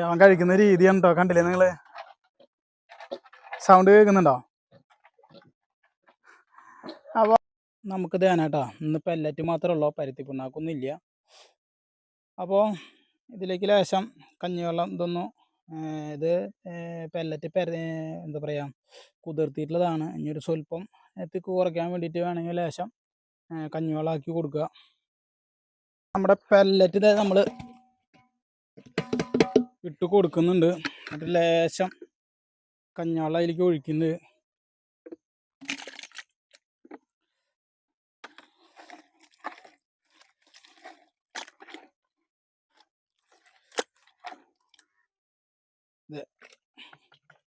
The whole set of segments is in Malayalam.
അവൻ കഴിക്കുന്ന രീതിയാണ് കേട്ടോ. കണ്ടില്ലേ നിങ്ങള്? സൗണ്ട് കേൾക്കുന്നുണ്ടോ? അപ്പോൾ നമുക്ക് ധ്യാനാട്ടോ. ഇന്ന് പെല്ലറ്റ് മാത്രമേ ഉള്ളൂ, പരുത്തി പിണ്ണാക്കൊന്നും ഇല്ല. അപ്പോൾ ഇതിലേക്ക് ലേശം കഞ്ഞിവെള്ളം ഇതൊന്നു ഇത് പെല്ലറ്റ് എന്താ പറയുക, കുതിർത്തിയിട്ടുള്ളതാണ്. ഇനി ഒരു സ്വല്പം തിക്ക് കുറയ്ക്കാൻ വേണ്ടിയിട്ട് വേണമെങ്കിൽ ലേശം കഞ്ഞിവെള്ളം ആക്കി കൊടുക്കുക. നമ്മുടെ പെല്ലറ്റ് ഇതേ നമ്മൾ ഇട്ട് കൊടുക്കുന്നുണ്ട്. എന്നിട്ട് ലേശം കഞ്ഞിവെള്ളം അതിലേക്ക് ഒഴിക്കുന്നത്.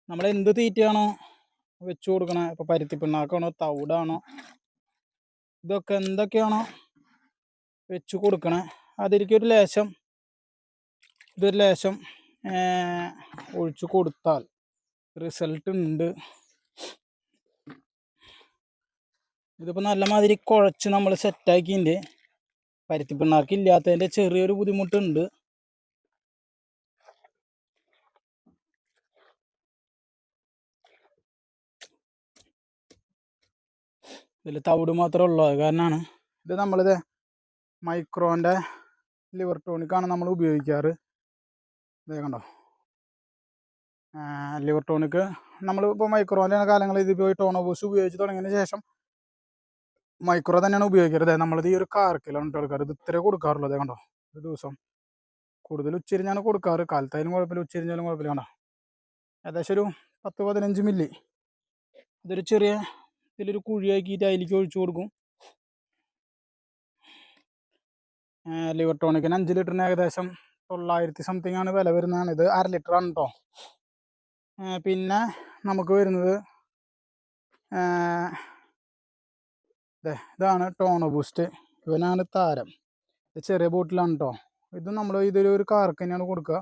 നമ്മൾ എന്ത് തീറ്റയാണോ വെച്ച് കൊടുക്കണേ, ഇപ്പോൾ പരുത്തി പിണ്ണാക്കാണോ തവിടാണോ ഇതൊക്കെ എന്തൊക്കെയാണോ വെച്ച് കൊടുക്കണേ അതിലേക്കൊരു ലേശം ഇതൊരു ലേശം ഒഴിച്ചു കൊടുത്താൽ റിസൾട്ട് ഉണ്ട്. ഇതിപ്പോൾ നല്ല മാതിരി കുഴച്ച് നമ്മൾ സെറ്റാക്കിൻ്റെ പരുത്തി പിണ്ണാക്ക് ഇല്ലാത്തതിൻ്റെ ചെറിയൊരു ബുദ്ധിമുട്ടുണ്ട്. ഇതിൽ തവിട് മാത്രമേ ഉള്ളൂ, അത് കാരണമാണ്. ഇത് നമ്മളിത് മൈക്രോൻ്റെ ലിവർ ടോണിക്കാണ് നമ്മൾ ഉപയോഗിക്കാറ്. ഇതേ കണ്ടോ, ലിവർ ടോണിക്ക് നമ്മളിപ്പോൾ മൈക്രോൻ്റെ കാലങ്ങളിൽ ഇതിപ്പോൾ ടോണോ ബൂസ്റ്റ് ഉപയോഗിച്ച് തുടങ്ങിയതിന് ശേഷം മൈക്രോ തന്നെയാണ് ഉപയോഗിക്കരുത്. നമ്മളിത് ഈ ഒരു 1/4 കിലോ എടുക്കാറ്. ഇത് ഇത്രേ കൊടുക്കാറുള്ളൂ. അതേ കണ്ടോ, ഒരു ദിവസം കൂടുതൽ ഉച്ചരിഞ്ഞാണ് കൊടുക്കാറ്. കാലത്തായാലും കുഴപ്പമില്ല, ഉച്ചരിഞ്ഞാലും കുഴപ്പമില്ല. കണ്ടോ, ഏകദേശം ഒരു 10-15 മില്ലി ഇതൊരു ചെറിയ ഇതിലൊരു കുഴിയാക്കിയിട്ട് അതിലേക്ക് ഒഴിച്ചു കൊടുക്കും. ലിവർ ടോണിക്കിന് 5 ലിറ്ററിന് ഏകദേശം 900 സംതിങ് ആണ് വില വരുന്നതാണ്. ഇത് 1/2 ലിറ്ററാണ് കേട്ടോ. പിന്നെ നമുക്ക് വരുന്നത് ഇതാണ് ടോണോ ബൂസ്റ്റ്. ഇവനാണ് താരം. ഇത് ചെറിയ ബോട്ടിലാണ് കേട്ടോ. ഇത് നമ്മൾ ഇതൊരു 1/4 തന്നെയാണ് കൊടുക്കുക.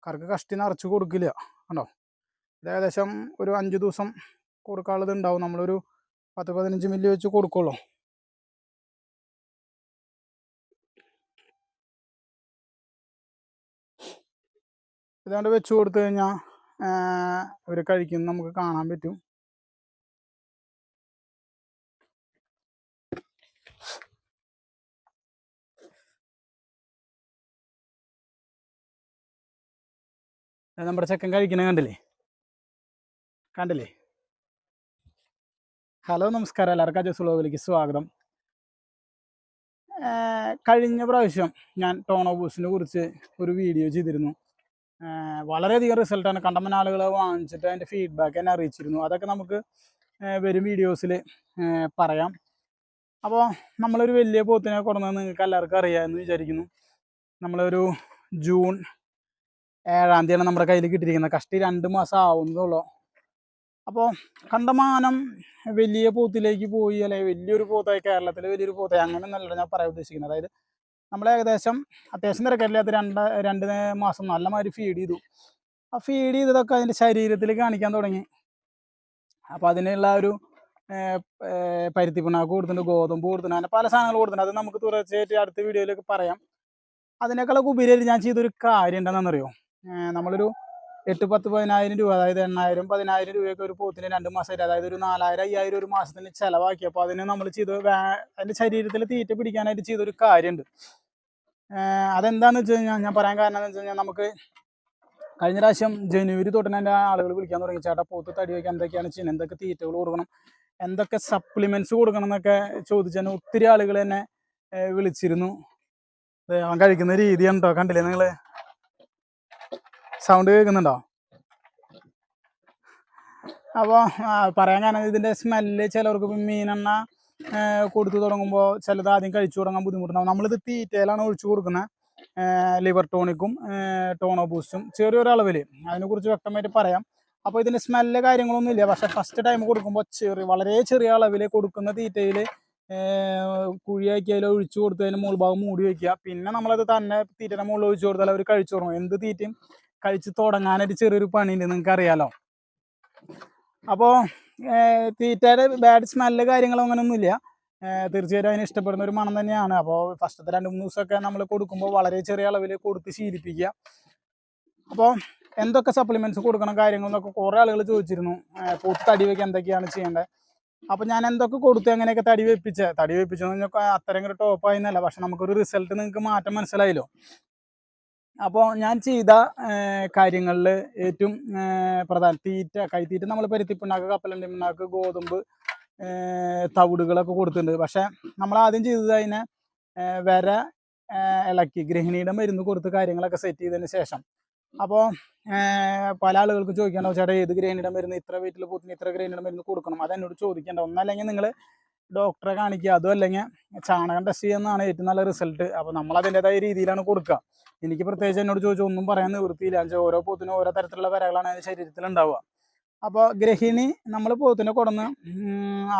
കറക്ക് കഷ്ടി നിറച്ച് കൊടുക്കില്ല. കണ്ടോ, ഇത് ഏകദേശം ഒരു 5 ദിവസം കൊടുക്കാനുള്ളത് ഉണ്ടാവും. നമ്മളൊരു 10-15 മില്ലി വെച്ച് കൊടുക്കുള്ളൂ. ഇതാണ്ട് വെച്ച് കൊടുത്തു കഴിഞ്ഞാൽ ഇവർ കഴിക്കുന്നത് നമുക്ക് കാണാൻ പറ്റും. നമ്മുടെ ചെക്കൻ കഴിക്കണ കണ്ടില്ലേ? ഹലോ, നമസ്കാരം. എല്ലാവർക്കും അജസ് വ്ലോഗിലേക്ക് സ്വാഗതം. കഴിഞ്ഞ പ്രാവശ്യം ഞാൻ ടോണോ ബൂസ്റ്റിനെ കുറിച്ച് ഒരു വീഡിയോ ചെയ്തിരുന്നു. വളരെയധികം റിസൾട്ടാണ്. കണ്ടമാനം ആളുകൾ വാങ്ങിച്ചിട്ട് അതിൻ്റെ ഫീഡ്ബാക്ക് എന്നെ അറിയിച്ചിരുന്നു. അതൊക്കെ നമുക്ക് വരും വീഡിയോസിൽ പറയാം. അപ്പോൾ നമ്മളൊരു വലിയ പോത്തിനെ കൊടുന്നത് നിങ്ങൾക്ക് എല്ലാവർക്കും അറിയാമെന്ന് വിചാരിക്കുന്നു. നമ്മളൊരു ജൂൺ 7-ാം തീയതിയാണ് നമ്മുടെ കയ്യിൽ കിട്ടിയിരിക്കുന്നത്. കഷ്ടി 2 മാസം ആവുന്നതുള്ളൂ. അപ്പോൾ കണ്ടമാനം വലിയ പോത്തിലേക്ക് പോയി, അല്ലെങ്കിൽ വലിയൊരു പോത്തായി, കേരളത്തിലെ വലിയൊരു പോത്തായി അങ്ങനെയൊന്നല്ല ഞാൻ പറയാൻ ഉദ്ദേശിക്കുന്നത്. അതായത് നമ്മൾ ഏകദേശം അത്യാവശ്യം തിരക്കില്ലാത്ത 2 മാസം നല്ലമാതിരി ഫീഡ് ചെയ്തു. ആ ഫീഡ് ചെയ്തതൊക്കെ അതിൻ്റെ ശരീരത്തിൽ കാണിക്കാൻ തുടങ്ങി. അപ്പോൾ അതിനുള്ള ഒരു പരുത്തി പിണ്ണാക്ക് കൊടുത്തിട്ടുണ്ട്, ഗോതമ്പ് കൊടുത്തിട്ടുണ്ട്, അങ്ങനെ പല സാധനങ്ങൾ കൊടുത്തിട്ടുണ്ട്. അത് നമുക്ക് തുടർച്ചയായിട്ട് അടുത്ത വീഡിയോയിലേക്ക് പറയാം. അതിനേക്കാളൊക്കെ ഉപരിയായിട്ട് ഞാൻ ചെയ്തൊരു കാര്യം എന്താണെന്നറിയോ? നമ്മളൊരു 8-10-10,000 രൂപ, അതായത് 8,000-10,000 രൂപയൊക്കെ ഒരു പോത്തിന് 2 മാസമായിട്ട്, അതായത് ഒരു 4,000-5,000 ഒരു മാസത്തിന് ചിലവാക്കി. അപ്പോൾ അതിന് നമ്മൾ അതിൻ്റെ ശരീരത്തിൽ തീറ്റ പിടിക്കാനായിട്ട് ചെയ്തൊരു കാര്യമുണ്ട്. അതെന്താണെന്ന് വെച്ച് കഴിഞ്ഞാൽ ഞാൻ പറയാൻ കാരണം എന്ന് വെച്ച് കഴിഞ്ഞാൽ, നമുക്ക് കഴിഞ്ഞ പ്രാവശ്യം ജനുവരി തൊട്ട് എൻ്റെ ആളുകൾ വിളിക്കാൻ തുടങ്ങി. ചേട്ടാ, പോത്ത് തടി വയ്ക്കാൻ എന്തൊക്കെയാണ് ചെയ്യുന്നത്, എന്തൊക്കെ തീറ്റകൾ കൊടുക്കണം, എന്തൊക്കെ സപ്ലിമെൻറ്റ്സ് കൊടുക്കണം എന്നൊക്കെ ചോദിച്ചാൽ ഒത്തിരി ആളുകൾ എന്നെ വിളിച്ചിരുന്നു. അവൻ കഴിക്കുന്ന രീതിയാണ് കേട്ടോ. കണ്ടില്ലേ നിങ്ങൾ? സൗണ്ട് കേൾക്കുന്നുണ്ടോ? അപ്പോൾ പറയാൻ കാരണം, ഇതിൻ്റെ സ്മെല്ല് ചിലവർക്ക് മീനെണ്ണ കൊടുത്തു തുടങ്ങുമ്പോൾ ചിലത് ആദ്യം കഴിച്ചു തുടങ്ങാൻ ബുദ്ധിമുട്ടുണ്ടാകും. നമ്മളിത് തീറ്റയിലാണ് ഒഴിച്ചു കൊടുക്കുന്നത്. ലിവർ ടോണിക്കും ടോണോ ബൂസ്റ്റും ചെറിയൊരളവിൽ. അതിനെക്കുറിച്ച് വ്യക്തമായിട്ട് പറയാം. അപ്പോൾ ഇതിൻ്റെ സ്മെല്ല് കാര്യങ്ങളൊന്നും ഇല്ല. പക്ഷേ ഫസ്റ്റ് ടൈം കൊടുക്കുമ്പോൾ വളരെ ചെറിയ അളവിൽ കൊടുക്കുന്ന തീറ്റയിൽ കുഴിയാക്കി അതിൽ ഒഴിച്ചു കൊടുത്തതിന് മുകൾ ഭാഗം മൂടി വയ്ക്കുക. പിന്നെ നമ്മളത് തന്നെ തീറ്റയുടെ മുകളിൽ ഒഴിച്ചു കൊടുത്താൽ അവർ കഴിച്ചു തുടങ്ങും. എന്ത് തീറ്റയും കഴിച്ച് തുടങ്ങാനായിട്ട് ചെറിയൊരു പണിയുണ്ട്, നിങ്ങൾക്ക് അറിയാലോ. അപ്പോൾ തീറ്റയുടെ ബാഡ് സ്മെല്ല് കാര്യങ്ങളോ അങ്ങനെയൊന്നുമില്ല. തീർച്ചയായിട്ടും അതിന് ഇഷ്ടപ്പെടുന്ന ഒരു മണം തന്നെയാണ്. അപ്പോൾ ഫസ്റ്റത്തെ 2-3 ദിവസമൊക്കെ നമ്മൾ കൊടുക്കുമ്പോൾ വളരെ ചെറിയ അളവിൽ കൊടുത്ത് ശീലിപ്പിക്കുക. അപ്പോൾ എന്തൊക്കെ സപ്ലിമെൻറ്റ്സ് കൊടുക്കണം കാര്യങ്ങളെന്നൊക്കെ കുറേ ആളുകൾ ചോദിച്ചിരുന്നു. പോത്ത് തടി വയ്ക്കാൻ എന്തൊക്കെയാണ് ചെയ്യേണ്ടത്. അപ്പോൾ ഞാൻ എന്തൊക്കെ കൊടുത്തു, എങ്ങനെയൊക്കെ തടി വെപ്പിച്ചെന്ന് പറഞ്ഞാൽ അത്രയും കൂടെ ടോപ്പായി എന്നല്ല, പക്ഷെ നമുക്കൊരു റിസൾട്ട് നിങ്ങൾക്ക് മാറ്റം മനസ്സിലായല്ലോ. അപ്പോൾ ഞാൻ ചെയ്ത കാര്യങ്ങളിൽ ഏറ്റവും പ്രധാനം കൈത്തീറ്റ നമ്മൾ പരുത്തിപ്പിണ്ണാക്ക്, കപ്പലണ്ടി പിണ്ണാക്ക്, ഗോതമ്പ്, തവിടുകളൊക്കെ കൊടുത്തിട്ടുണ്ട്. പക്ഷേ നമ്മൾ ആദ്യം ചെയ്തത് അതിനെ വര ഇളക്കി ഗൃഹിണിയുടെ മരുന്ന് കൊടുത്ത് കാര്യങ്ങളൊക്കെ സെറ്റ് ചെയ്തതിന് ശേഷം, അപ്പോൾ പല ആളുകൾക്ക് ചോദിക്കേണ്ടാവും, ചേട്ടാ ഏത് ഗൃഹിണിയുടെ മരുന്ന്, ഇത്ര വീട്ടിൽ പോത്തിന് ഇത്ര ഗൃഹിണിയുടെ മരുന്ന് കൊടുക്കണം, അതെന്നോട് ചോദിക്കേണ്ട. ഒന്നല്ലെങ്കിൽ നിങ്ങൾ ഡോക്ടറെ കാണിക്കുക, അതും അല്ലെങ്കിൽ ചാണകം ടെസ്റ്റ് ചെയ്യുന്നതാണ് ഏറ്റവും നല്ല റിസൾട്ട്. അപ്പോൾ നമ്മൾ അതിൻ്റെതായ രീതിയിലാണ് കൊടുക്കുക. എനിക്ക് പ്രത്യേകിച്ച് എന്നോട് ചോദിച്ചാൽ ഒന്നും പറയാൻ നിവൃത്തിയില്ല. ഓരോ പോത്തിനും ഓരോ തരത്തിലുള്ള വരകളാണ് അതിൻ്റെ ശരീരത്തിൽ ഉണ്ടാവുക. അപ്പോൾ ഗൃഹിണി നമ്മൾ പോത്തിനെ കൊടുന്ന്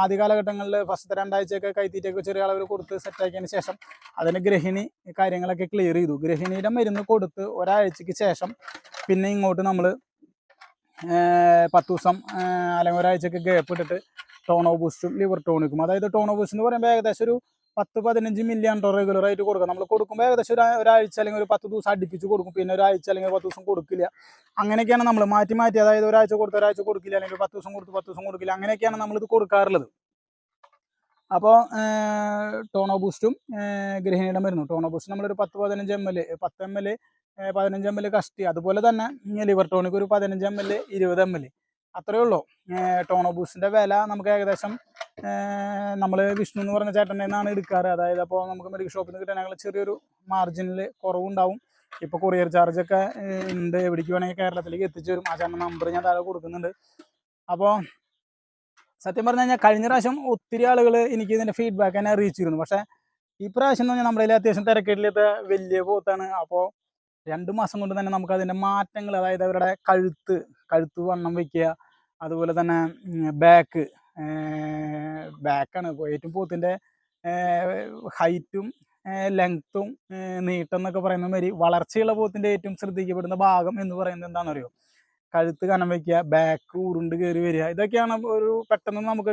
ആദ്യ കാലഘട്ടങ്ങളിൽ ഫസ്റ്റ് 2 ആഴ്ചയൊക്കെ കൈത്തീറ്റയൊക്കെ ചെറിയ അളവിൽ കൊടുത്ത് സെറ്റാക്കിയതിന് ശേഷം അതിന് ഗൃഹിണി കാര്യങ്ങളൊക്കെ ക്ലിയർ ചെയ്തു. ഗൃഹിണിയുടെ മരുന്ന് കൊടുത്ത് ഒരാഴ്ചയ്ക്ക് ശേഷം പിന്നെ ഇങ്ങോട്ട് നമ്മൾ 10 ദിവസം അല്ലെങ്കിൽ ഒരാഴ്ചയൊക്കെ ഗ്യാപ്പ് ഇട്ടിട്ട് ടോണോ ബൂസ്റ്റും ലിവർ ടോണിക്കും, അതായത് ടോണോ ബൂസ്റ്റ് എന്ന് പറയുമ്പോൾ ഏകദേശം ഒരു 10-15 മില്ലിയാണ് റെഗുലറായിട്ട് കൊടുക്കുക. നമ്മൾ കൊടുക്കുമ്പോൾ ഏകദേശം ഒരാഴ്ച അല്ലെങ്കിൽ ഒരു 10 ദിവസം അടുപ്പിച്ച് കൊടുക്കും, പിന്നെ ഒരാഴ്ച അല്ലെങ്കിൽ 10 ദിവസം കൊടുക്കില്ല. അങ്ങനെയൊക്കെയാണ് നമ്മൾ മാറ്റി, അതായത് ഒരാഴ്ച കൊടുത്ത് ഒരാഴ്ച കൊടുക്കില്ല, അല്ലെങ്കിൽ 10 ദിവസം കൊടുത്ത് 10 ദിവസം കൊടുക്കില്ല. അങ്ങനെയൊക്കെയാണ് നമ്മളിത് കൊടുക്കാറുള്ളത്. അപ്പോൾ ടോണോ ബൂസ്റ്റും ഗൃഹിണിയുടെ മരുന്നും, ടോണോ ബൂസ്റ്റ് നമ്മളൊരു 10-15 ml, 10 ml 15 ml കഷ്ടി, അതുപോലെ തന്നെ ലിവർ ടോണിക് ഒരു 15 ml 20 ml, അത്രയേ ഉള്ളൂ. ടോണോ ബൂസ്റ്റിൻ്റെ വില നമുക്ക് ഏകദേശം നമ്മൾ വിഷ്ണു എന്ന് പറഞ്ഞ ചേട്ടൻ്റെ നിന്നാണ് എടുക്കാറ്. അതായത് അപ്പോൾ നമുക്ക് മെഡിക്കൽ ഷോപ്പിൽ നിന്ന് കിട്ടാൻ ചെറിയൊരു മാർജിനിൽ കുറവുണ്ടാവും. ഇപ്പോൾ കൊറിയർ ചാർജൊക്കെ ഉണ്ട്, എവിടേക്ക് വേണമെങ്കിൽ കേരളത്തിലേക്ക് എത്തിച്ചു വരും. ആ ചേട്ടൻ്റെ നമ്പർ ഞാൻ താഴെ കൊടുക്കുന്നുണ്ട്. അപ്പോൾ സത്യം പറഞ്ഞു കഴിഞ്ഞാൽ കഴിഞ്ഞ പ്രാവശ്യം ഒത്തിരി ആളുകൾ എനിക്ക് ഇതിൻ്റെ ഫീഡ്ബാക്ക് തന്നെ അറിയിച്ചിരുന്നു. പക്ഷേ ഈ പ്രാവശ്യം എന്ന് പറഞ്ഞാൽ നമ്മുടെ കയ്യിൽ അത്യാവശ്യം തിരക്കേട്ടിലത്തെ വലിയ പോത്താണ്. അപ്പോൾ 2 മാസം കൊണ്ട് തന്നെ നമുക്ക് അതിൻ്റെ മാറ്റങ്ങൾ, അതായത് അവരുടെ കഴുത്ത് വണ്ണം വയ്ക്കുക, അതുപോലെ തന്നെ ബാക്കാണ് ഏറ്റവും പോത്തിൻ്റെ ഹൈറ്റും ലെങ്ത്തും നീട്ടം എന്നൊക്കെ പറയുന്ന മാതിരി വളർച്ചയുള്ള പോത്തിൻ്റെ ഏറ്റവും ശ്രദ്ധിക്കപ്പെടുന്ന ഭാഗം എന്ന് പറയുന്നത് എന്താണെന്നറിയോ? കഴുത്ത് കനം വയ്ക്കുക, ബാക്ക് ഉരുണ്ട് കയറി വരിക. ഇതൊക്കെയാണ് ഒരു പെട്ടെന്ന് നമുക്ക്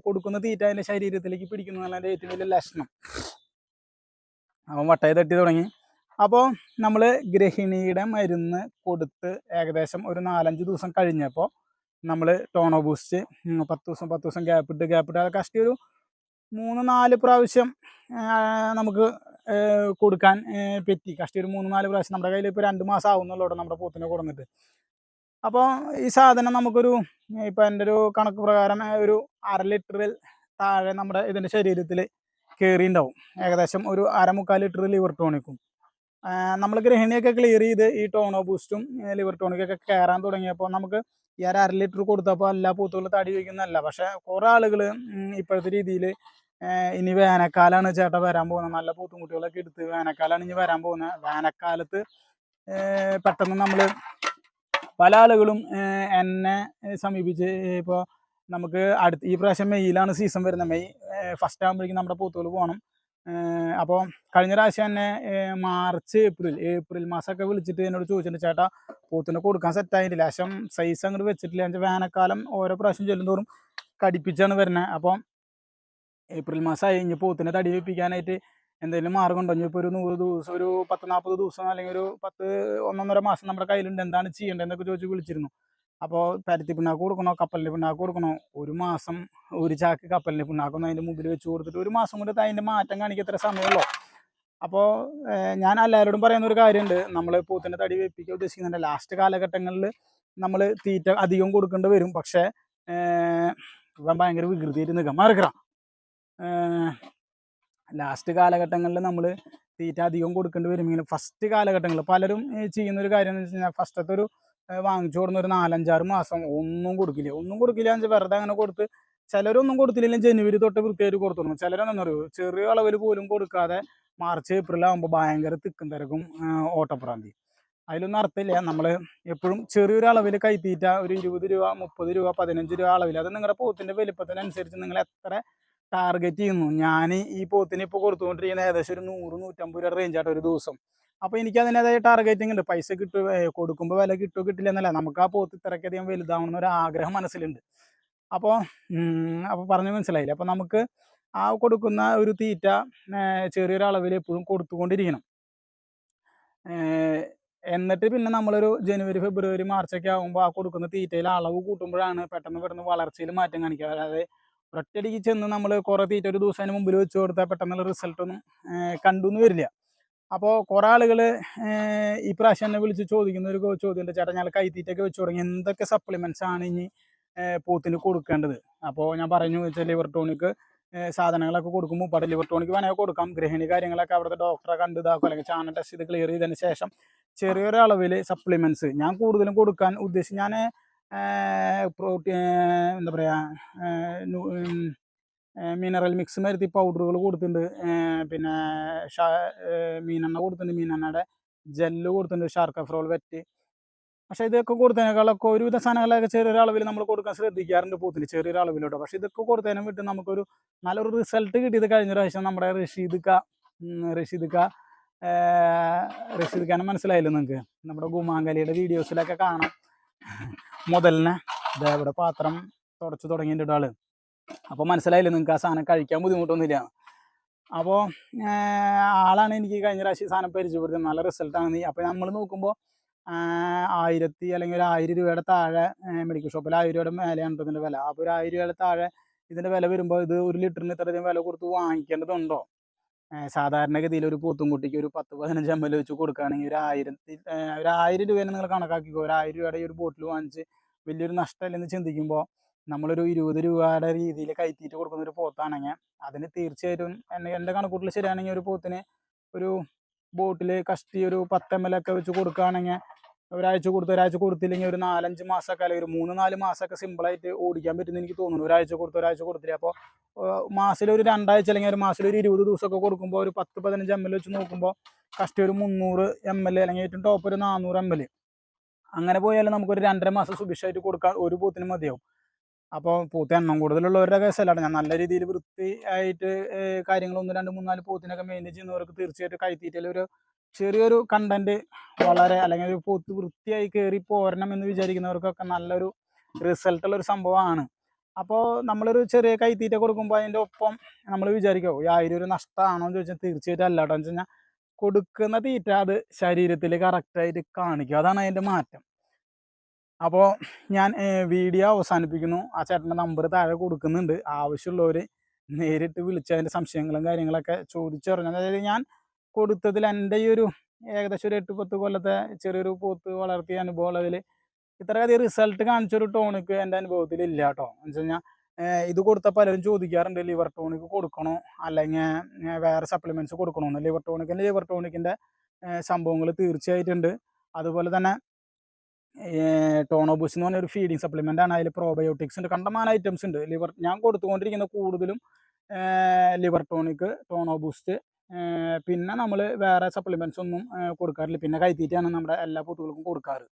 കൊടുക്കുന്ന തീറ്റ അതിൻ്റെ ശരീരത്തിലേക്ക് പിടിക്കുന്നതിൻ്റെ ഏറ്റവും വലിയ ലക്ഷണം. അവൻ വട്ടയെ തട്ടി തുടങ്ങി. അപ്പോൾ നമ്മൾ ഗൃഹിണിയുടെ മരുന്ന് കൊടുത്ത് ഏകദേശം ഒരു 4-5 ദിവസം കഴിഞ്ഞപ്പോൾ നമ്മൾ ടോണോ ബൂസ്റ്റ് 10 ദിവസം ഗ്യാപ്പിട്ട് അത് കഷ്ടി ഒരു 3-4 പ്രാവശ്യം നമുക്ക് കൊടുക്കാൻ പറ്റി. കഷ്ടി ഒരു 3-4 പ്രാവശ്യം. നമ്മുടെ കയ്യിൽ ഇപ്പോൾ 2 മാസം ആവുന്നുള്ളൂ നമ്മുടെ പോത്തിനെ കൊടുന്നിട്ട്. അപ്പോൾ ഈ സാധനം നമുക്കൊരു, ഇപ്പോൾ എൻ്റെ ഒരു കണക്ക് പ്രകാരം ഒരു 1/2 ലിറ്ററിൽ താഴെ നമ്മുടെ ഇതിൻ്റെ ശരീരത്തിൽ കയറിയിട്ടുണ്ടാവും. ഏകദേശം ഒരു 1/4 ലിറ്റർ ലിവർ ടോണിക്കും. നമ്മൾ ഗൃഹിണിയൊക്കെ ക്ലിയർ ചെയ്ത് ഈ ടോണോ ബൂസ്റ്റും ലിവർ ടോണിക്കൊക്കെ കയറാൻ തുടങ്ങിയപ്പോൾ നമുക്ക് ഈ 1/2 ലിറ്റർ കൊടുത്തപ്പോൾ എല്ലാ പോത്തുകളും തടി വയ്ക്കുന്നതല്ല. പക്ഷേ കുറേ ആളുകൾ ഇപ്പോഴത്തെ രീതിയിൽ ഇനി വേനൽക്കാലമാണ് ചേട്ടാ വരാൻ പോകുന്നത്, നല്ല പോത്തും കുട്ടികളൊക്കെ എടുത്ത് വേനൽക്കാലമാണ് ഇനി വരാൻ പോകുന്നത്, വേനൽക്കാലത്ത് പെട്ടെന്ന് നമ്മൾ പല ആളുകളും എന്നെ സമീപിച്ച്, ഇപ്പോൾ നമുക്ക് ഈ പ്രാവശ്യം മെയ്യിലാണ് സീസൺ വരുന്നത്, മെയ് ഫസ്റ്റ് ആകുമ്പോഴേക്കും നമ്മുടെ പോത്തുകൾ പോകണം. അപ്പോൾ കഴിഞ്ഞ പ്രാവശ്യം തന്നെ മാർച്ച് ഏപ്രിൽ മാസമൊക്കെ വിളിച്ചിട്ട് എന്നോട് ചോദിച്ചിട്ടുണ്ട്, ചേട്ടാ പോത്തിനെ കൊടുക്കാൻ സെറ്റായിട്ടില്ല, ലേശം സൈസ് അങ്ങോട്ട് വെച്ചിട്ടില്ല. എന്ന് വെച്ചാൽ വേനൽക്കാലം ഓരോ പ്രാവശ്യം ചെല്ലുന്തോറും കടിപ്പിച്ചാണ് വരുന്നത്. അപ്പോൾ ഏപ്രിൽ മാസമായി ഇനി പോത്തിനെ തടി വെപ്പിക്കാനായിട്ട് എന്തെങ്കിലും മാർഗം ഉണ്ടോ? ഇപ്പോൾ ഒരു 100 ദിവസം, ഒരു 10-40 ദിവസം, അല്ലെങ്കിൽ ഒരു 1-1.5 മാസം നമ്മുടെ കയ്യിലുണ്ട്, എന്താണ് ചെയ്യേണ്ടതെന്നൊക്കെ ചോദിച്ച് വിളിച്ചിരുന്നു. അപ്പോൾ പരുത്തി പിണ്ണാക്ക് കൊടുക്കണോ, കപ്പലിൻ്റെ പിണ്ണാക്ക് കൊടുക്കണോ? ഒരു മാസം ഒരു ചാക്ക് കപ്പലിൻ്റെ പിണ്ണാക്കൊന്ന് അതിൻ്റെ മുമ്പിൽ വെച്ച് കൊടുത്തിട്ട് ഒരു മാസം കൊണ്ട് അതിൻ്റെ മാറ്റം കാണിക്കുക, എത്ര സമയമുള്ളൂ. അപ്പോൾ ഞാൻ എല്ലാവരോടും പറയുന്ന ഒരു കാര്യമുണ്ട്, നമ്മൾ പോത്തിൻ്റെ തടി വെപ്പിക്കാൻ ഉദ്ദേശിക്കുന്നുണ്ട്. ലാസ്റ്റ് കാലഘട്ടങ്ങളിൽ നമ്മൾ തീറ്റ അധികം കൊടുക്കേണ്ടി വരും. പക്ഷേ ഇവൻ ഭയങ്കര വികൃതിയായിട്ട് നിൽക്കാം, മാറിക്കറാം. ലാസ്റ്റ് കാലഘട്ടങ്ങളിൽ നമ്മൾ തീറ്റ അധികം കൊടുക്കേണ്ടി വരുമെങ്കിലും ഫസ്റ്റ് കാലഘട്ടങ്ങളിൽ പലരും ചെയ്യുന്നൊരു കാര്യം എന്ന് വെച്ച് കഴിഞ്ഞാൽ ഫസ്റ്റത്തെ ഒരു വാങ്ങിച്ചു കൊടുക്കുന്ന ഒരു 4-5-6 മാസം ഒന്നും കൊടുക്കില്ല എന്ന് വെച്ചാൽ വെറുതെ അങ്ങനെ കൊടുത്ത്, ചിലരൊന്നും കൊടുത്തില്ലെങ്കിലും ജനുവരി തൊട്ട് വൃത്തിയായിട്ട് കൊടുത്തു തുടങ്ങും. ചിലരെന്നു പറയൂ ചെറിയ അളവിൽ പോലും കൊടുക്കാതെ മാർച്ച് ഏപ്രിൽ ആകുമ്പോൾ ഭയങ്കര തിക്കും തിരക്കും ഓട്ടപ്രാന്തി. അതിലൊന്നും അർത്ഥമില്ല. നമ്മൾ എപ്പോഴും ചെറിയൊരു അളവിൽ കൈത്തീറ്റ ഒരു 20 രൂപ, 30 രൂപ, 15 രൂപ അളവിൽ, അത് നിങ്ങളുടെ പോത്തിൻ്റെ വലിപ്പത്തിനനുസരിച്ച് നിങ്ങൾ എത്ര ടാർഗറ്റ് ചെയ്യുന്നു. ഞാൻ ഈ പോത്തിന് ഇപ്പോൾ കൊടുത്തുകൊണ്ടിരിക്കുന്ന ഏകദേശം ഒരു 100-150 രൂപ റേഞ്ചായിട്ട് ഒരു ദിവസം. അപ്പോൾ എനിക്ക് അതിൻ്റെതായ ടാർഗറ്റിംഗ് ഉണ്ട്. പൈസ കൊടുക്കുമ്പോൾ വില കിട്ടുമോ കിട്ടില്ല എന്നല്ല, നമുക്ക് ആ പോത്ത് ഇത്രയ്ക്കധികം വലുതാവണമെന്ന് ഒരു ആഗ്രഹം മനസ്സിലുണ്ട്. അപ്പോൾ പറഞ്ഞു മനസ്സിലായില്ലേ? അപ്പോൾ നമുക്ക് ആ കൊടുക്കുന്ന ഒരു തീറ്റ ചെറിയൊരളവിൽ എപ്പോഴും കൊടുത്തുകൊണ്ടിരിക്കണം. എന്നിട്ട് പിന്നെ നമ്മളൊരു ജനുവരി, ഫെബ്രുവരി, മാർച്ചൊക്കെ ആകുമ്പോൾ ആ കൊടുക്കുന്ന തീറ്റയിൽ അളവ് കൂട്ടുമ്പോഴാണ് പെട്ടെന്ന് വളർച്ചയിൽ മാറ്റം കാണിക്കുക. അതായത് ഒറ്റയടിക്ക് ചെന്ന് നമ്മൾ കുറേ തീറ്റ ഒരു ദിവസം അതിന് മുമ്പിൽ വെച്ച് കൊടുത്താൽ പെട്ടെന്നുള്ള റിസൾട്ടൊന്നും കണ്ടുന്ന് വരില്ല. അപ്പോൾ കുറേ ആളുകൾ ഈ പ്രാവശ്യം എന്നെ വിളിച്ച് ചോദിക്കുന്ന ഒരു ചോദ്യമുണ്ട്, ചേട്ടാ ഞങ്ങൾ കൈത്തീറ്റയൊക്കെ വെച്ച് തുടങ്ങി, എന്തൊക്കെ സപ്ലിമെൻറ്റ്സ് ആണ് ഇനി പോത്തിന് കൊടുക്കേണ്ടത്? അപ്പോൾ ഞാൻ പറഞ്ഞു വെച്ചാൽ ലിവർ ടോണിക് സാധനങ്ങളൊക്കെ കൊടുക്കുമ്പോൾ ഇപ്പോൾ ലിവർ ടോണിക് വേണമെങ്കിൽ കൊടുക്കാം. ഗൃഹിണി കാര്യങ്ങളൊക്കെ അവിടുത്തെ ഡോക്ടറെ കണ്ട് ഇതാക്കും, അല്ലെങ്കിൽ ചാനൽ ടെസ്റ്റ് ചെയ്ത് ക്ലിയർ ചെയ്തതിന് ശേഷം ചെറിയൊരു അളവിൽ സപ്ലിമെൻറ്റ്സ് ഞാൻ കൂടുതലും കൊടുക്കാൻ ഉദ്ദേശിച്ച് ഞാൻ പ്രോട്ടീൻ എന്താ പറയുക മിനറൽ മിക്സ് വരുത്തി പൗഡറുകൾ കൊടുത്തിട്ടുണ്ട്. പിന്നെ മീനെണ്ണ കൊടുത്തിട്ടുണ്ട്, മീനെണ്ണയുടെ ജെല്ല് കൊടുത്തിട്ടുണ്ട്, ഷാർക്കഫ്രോൾ വെറ്റ്. പക്ഷേ ഇതൊക്കെ കൊടുത്തതിനേക്കാളൊക്കെ ഒരുവിധ സാധനങ്ങളൊക്കെ ചെറിയൊരു അളവിൽ നമ്മൾ കൊടുക്കാൻ ശ്രദ്ധിക്കാറുണ്ട് പോത്തിന്, ചെറിയൊരു അളവിലോട്ടോ. പക്ഷേ ഇതൊക്കെ കൊടുത്തതിനെ വിട്ട് നമുക്കൊരു നല്ലൊരു റിസൾട്ട് കിട്ടിയത് കഴിഞ്ഞ പ്രാവശ്യം നമ്മുടെ റഷീദ് ഖാനെ മനസ്സിലായില്ലോ നിങ്ങൾക്ക്? നമ്മുടെ ഗുമാങ്കലിയുടെ വീഡിയോസിലൊക്കെ കാണാം മുതലിനെ ഇതേവിടെ പാത്രം തുടച്ച് തുടങ്ങിയിട്ടുണ്ട് ആള്. അപ്പോൾ മനസ്സിലായില്ലേ നിങ്ങൾക്ക് ആ സാധനം കഴിക്കാൻ ബുദ്ധിമുട്ടൊന്നുമില്ല. അപ്പോൾ ആളാണ് എനിക്ക് കഴിഞ്ഞ പ്രാവശ്യം സാധനം പരിചയപ്പെടുത്തുന്നത്, നല്ല റിസൾട്ടാണ്. അപ്പോൾ നമ്മൾ നോക്കുമ്പോൾ 1000 അല്ലെങ്കിൽ ഒരു 1000 രൂപയുടെ താഴെ മെഡിക്കൽ ഷോപ്പിൽ 1000 രൂപയുടെ മേലെയാണ് ഇതിൻ്റെ വില. അപ്പോൾ ഒരു 1000 രൂപയുടെ താഴെ ഇതിൻ്റെ വില വരുമ്പോൾ ഇത് ഒരു ലിറ്ററിന് ഇത്രയധികം വില കൊടുത്ത് വാങ്ങിക്കേണ്ടതുണ്ടോ? സാധാരണഗതിയിൽ ഒരു പോത്തുംകുട്ടിക്ക് ഒരു 10-15 ml വെച്ച് കൊടുക്കുകയാണെങ്കിൽ ഒരു 1000 രൂപേനെ നിങ്ങൾ കണക്കാക്കിക്കോ. ഒരു 1000 രൂപയുടെ ഈ ഒരു ബോട്ടിൽ വാങ്ങിച്ച് വലിയൊരു നഷ്ടമല്ലെന്ന് ചിന്തിക്കുമ്പോൾ നമ്മളൊരു 20 രൂപയുടെ രീതിയിൽ കൈത്തീറ്റ കൊടുക്കുന്ന ഒരു പോത്താണെങ്കിൽ അതിന് തീർച്ചയായിട്ടും എൻ്റെ കണക്കൂട്ടിൽ ശരിയാണെങ്കിൽ ഒരു പോത്തിന് ഒരു ബോട്ടിൽ കഷ്ടി ഒരു 10 ml ഒക്കെ വെച്ച് കൊടുക്കുകയാണെങ്കിൽ ഒരാഴ്ച കൊടുത്തില്ലെങ്കിൽ ഒരു 4-5 മാസമൊക്കെ അല്ലെങ്കിൽ ഒരു 3-4 മാസമൊക്കെ സിമ്പിളായിട്ട് ഓടിക്കാൻ പറ്റുമെന്ന് എനിക്ക് തോന്നുന്നു. ഒരാഴ്ച കൊടുത്തില്ല. അപ്പോൾ മാസത്തിലൊരു 2 ആഴ്ച അല്ലെങ്കിൽ ഒരു മാസത്തിൽ ഒരു 20 ദിവസമൊക്കെ കൊടുക്കുമ്പോൾ ഒരു 10-15 ml വെച്ച് നോക്കുമ്പോൾ കഷ്ടി ഒരു 300 ml അല്ലെങ്കിൽ ഏറ്റവും ടോപ്പ് ഒരു 400 ml. അങ്ങനെ പോയാലും നമുക്കൊരു 2.5 മാസം സുഭിക്ഷമായിട്ട് കൊടുക്കാൻ ഒരു പോത്തിന് മതിയാവും. അപ്പോൾ പോത്ത് എണ്ണം കൂടുതലുള്ളവരുടെ കേസല്ലാണ്, ഞാൻ നല്ല രീതിയിൽ വൃത്തിയായിട്ട് കാര്യങ്ങൾ 1, 2, 3, 4 പോത്തിനൊക്കെ മെയിൻറ്റെയിൻ ചെയ്യുന്നവർക്ക് തീർച്ചയായിട്ടും കൈത്തീറ്റയിൽ ഒരു ചെറിയൊരു കണ്ടന്റ് വളരെ അല്ലെങ്കിൽ ഒരു പോത്ത് വൃത്തിയായി കയറി പോരണം എന്ന് വിചാരിക്കുന്നവർക്കൊക്കെ നല്ലൊരു റിസൾട്ടുള്ളൊരു സംഭവമാണ്. അപ്പോൾ നമ്മളൊരു ചെറിയ കൈത്തീറ്റ കൊടുക്കുമ്പോൾ അതിൻ്റെ ഒപ്പം നമ്മൾ വിചാരിക്കുമോ ഈ 1000 ഒരു നഷ്ടമാണോ എന്ന് ചോദിച്ചാൽ തീർച്ചയായിട്ടും അല്ല കേട്ടോ. എന്ന് വെച്ച് കഴിഞ്ഞാൽ കൊടുക്കുന്ന തീറ്റ അത് ശരീരത്തിൽ കറക്റ്റായിട്ട് കാണിക്കും, അതാണ് അതിൻ്റെ മാറ്റം. അപ്പോൾ ഞാൻ വീഡിയോ അവസാനിപ്പിക്കുന്നു. ആ ചേട്ടൻ്റെ നമ്പർ താഴെ കൊടുക്കുന്നുണ്ട്, ആവശ്യമുള്ളവർ നേരിട്ട് വിളിച്ച് അതിൻ്റെ സംശയങ്ങളും കാര്യങ്ങളൊക്കെ ചോദിച്ചറിഞ്ഞു. അതായത് ഞാൻ കൊടുത്തതിൽ എൻ്റെ ഈ ഒരു ഏകദേശം ഒരു 8-10 കൊല്ലത്തെ ചെറിയൊരു പോത്ത് വളർത്തിയ അനുഭവം ഉള്ളതിൽ ഇത്രയധികം റിസൾട്ട് കാണിച്ചൊരു ടോണിക്ക് എൻ്റെ അനുഭവത്തിൽ ഇല്ല കേട്ടോ. എന്ന് വെച്ച് കഴിഞ്ഞാൽ ഇത് കൊടുത്താൽ പലരും ചോദിക്കാറുണ്ട് ലിവർ ടോണിക്ക് കൊടുക്കണോ അല്ലെങ്കിൽ വേറെ സപ്ലിമെൻറ്റ്സ് കൊടുക്കണമെന്ന്. ലിവർ ടോണിക്കിൻ്റെ സംഭവങ്ങൾ തീർച്ചയായിട്ടുണ്ട്. അതുപോലെ തന്നെ ടോണോബൂസ്റ്റ് എന്ന് പറഞ്ഞൊരു ഫീഡിങ് സപ്ലിമെൻ്റ് ആണ്. അതിൽ പ്രോബയോട്ടിക്സ് ഉണ്ട്, കണ്ടമാന ഐറ്റംസ് ഉണ്ട്. ഞാൻ കൊടുത്തുകൊണ്ടിരിക്കുന്ന കൂടുതലും ലിവർ ടോണിക്, ടോണോബൂസ്റ്റ്, പിന്നെ നമ്മൾ വേറെ സപ്ലിമെൻറ്റ്സ് ഒന്നും കൊടുക്കാറില്ല. പിന്നെ കൈത്തീറ്റയാണ് നമ്മുടെ എല്ലാ പോത്തുകൾക്കും കൊടുക്കാറ്.